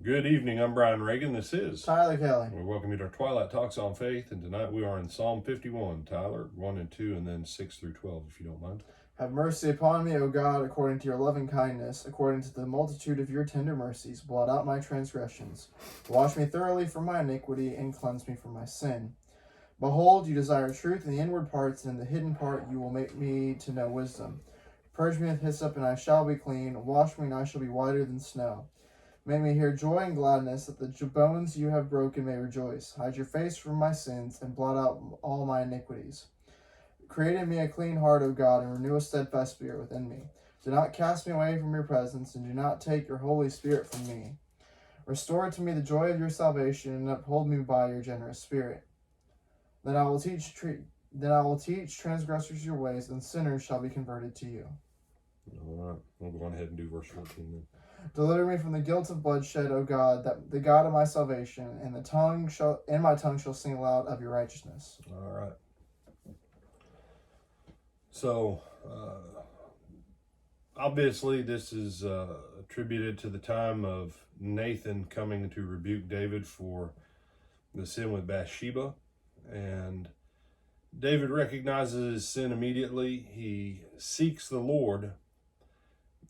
Good evening, I'm Brian Reagan. This is Tyler Kelly. We welcome you to our Twilight Talks on Faith, and tonight we are in Psalm 51, Tyler, 1 and 2, and then 6 through 12, if you don't mind. Have mercy upon me, O God, according to your loving kindness, according to the multitude of your tender mercies. Blot out my transgressions. Wash me thoroughly from my iniquity, and cleanse me from my sin. Behold, you desire truth in the inward parts, and in the hidden part you will make me to know wisdom. Purge me with hyssop, and I shall be clean. Wash me, and I shall be whiter than snow. Make me hear joy and gladness, that the bones you have broken may rejoice. Hide your face from my sins, and blot out all my iniquities. Create in me a clean heart, O God, and renew a steadfast spirit within me. Do not cast me away from your presence, and do not take your Holy Spirit from me. Restore to me the joy of your salvation, and uphold me by your generous spirit. Then I will teach transgressors your ways, and sinners shall be converted to you. All right, we'll go on ahead and do verse 14 then. Deliver me from the guilt of bloodshed, O God, that the God of my salvation, and my tongue shall sing aloud of your righteousness. All right. So, obviously, this is attributed to the time of Nathan coming to rebuke David for the sin with Bathsheba. And David recognizes his sin immediately. He seeks the Lord.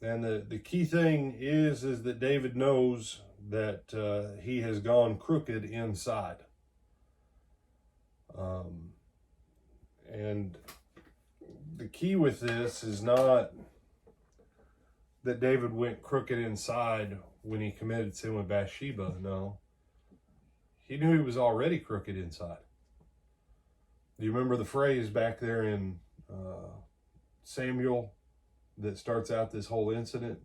And the key thing is that David knows that he has gone crooked inside. And the key with this is not that David went crooked inside when he committed sin with Bathsheba. No. He knew he was already crooked inside. Do you remember the phrase back there in Samuel that starts out this whole incident?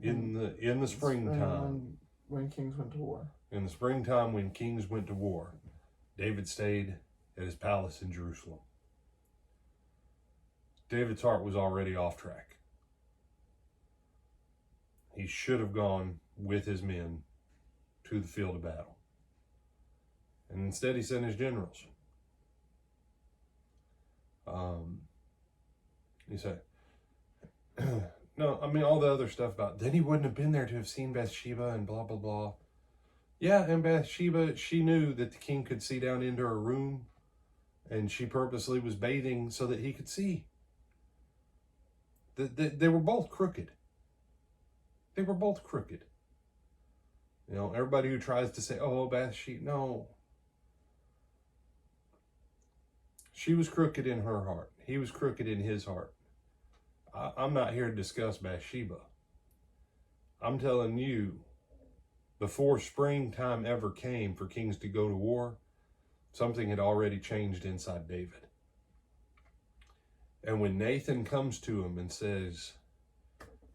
In the springtime, when kings went to war. In the springtime, when kings went to war, David stayed at his palace in Jerusalem. David's heart was already off track. He should have gone with his men to the field of battle. And instead he sent his generals. You say, no, I mean, all the other stuff about, then he wouldn't have been there to have seen Bathsheba and blah, blah, blah. Yeah, and Bathsheba, she knew that the king could see down into her room, and she purposely was bathing so that he could see. They were both crooked. They were both crooked. You know, everybody who tries to say, oh, Bathsheba, no. She was crooked in her heart. He was crooked in his heart. I'm not here to discuss Bathsheba. I'm telling you, before springtime ever came for kings to go to war, something had already changed inside David. And when Nathan comes to him and says,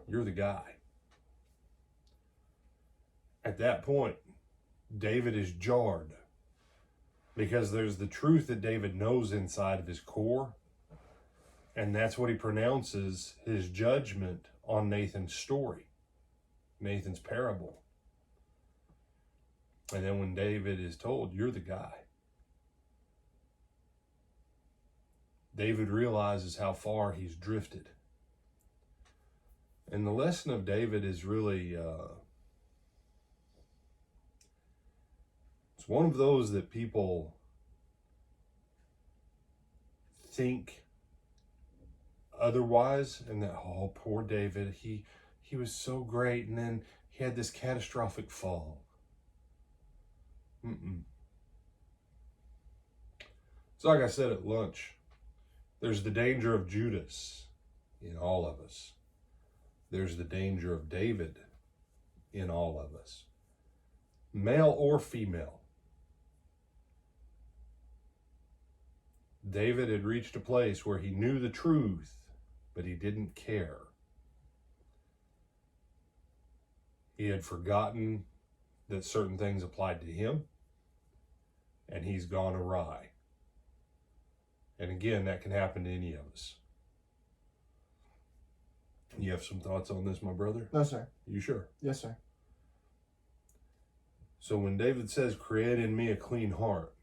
you're the guy, at that point, David is jarred, because there's the truth that David knows inside of his core, and that's what he pronounces his judgment on Nathan's story, Nathan's parable. And then when David is told, you're the guy, David realizes how far he's drifted. And the lesson of David is really, it's one of those that people think otherwise, and that, oh, poor David, he was so great, and then he had this catastrophic fall. So like I said at lunch, there's the danger of Judas in all of us. There's the danger of David in all of us, male or female. David had reached a place where he knew the truth, but he didn't care. He had forgotten that certain things applied to him, and he's gone awry. And again, that can happen to any of us. You have some thoughts on this, my brother? No, sir. You sure? Yes, sir. So when David says, create in me a clean heart,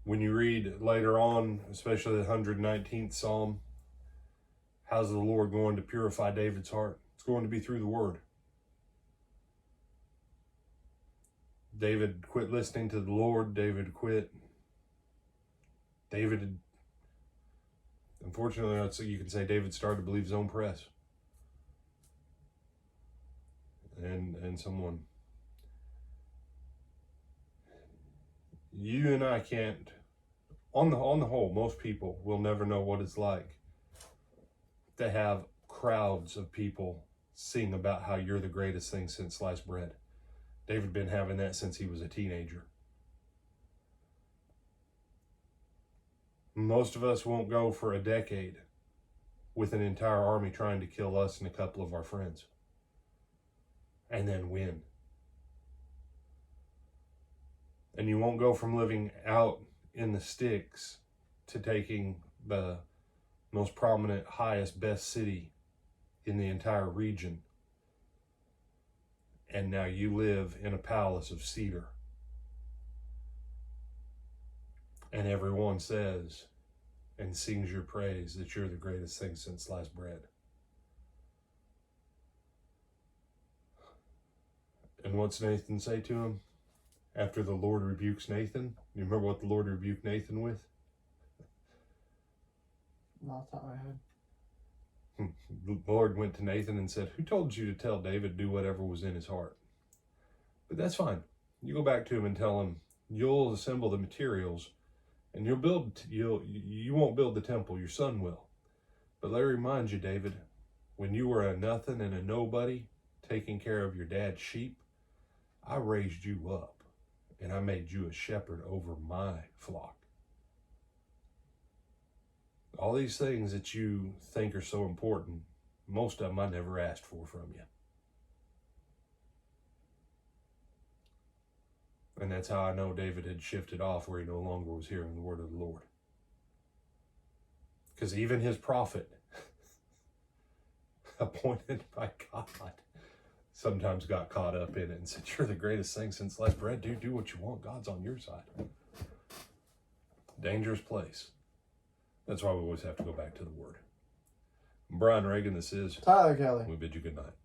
when you read later on, especially the 119th Psalm, How's the Lord going to purify David's heart? It's going to be through the word. David quit listening to the Lord. Unfortunately, you can say David started to believe his own press. And someone, you and I can't, on the whole, most people will never know what it's like to have crowds of people sing about how you're the greatest thing since sliced bread. David been having that since he was a teenager. Most of us won't go for a decade with an entire army trying to kill us and a couple of our friends. And then win. And you won't go from living out in the sticks to taking the most prominent, highest, best city in the entire region. And now you live in a palace of cedar. And everyone says and sings your praise that you're the greatest thing since sliced bread. And what's Nathan say to him after the Lord rebukes Nathan? You remember what the Lord rebuked Nathan with? Not that I had. The Lord went to Nathan and said, who told you to tell David to do whatever was in his heart? But that's fine. You go back to him and tell him, you'll assemble the materials and you won't build the temple, your son will. But let me remind you, David, when you were a nothing and a nobody taking care of your dad's sheep, I raised you up and I made you a shepherd over my flock. All these things that you think are so important, most of them I never asked for from you. And that's how I know David had shifted off where he no longer was hearing the word of the Lord. Because even his prophet, appointed by God, sometimes got caught up in it and said, you're the greatest thing since sliced bread, dude. Do what you want. God's on your side. Dangerous place. That's why we always have to go back to the word. Brian Reagan, this is Tyler Kelly. We bid you good night.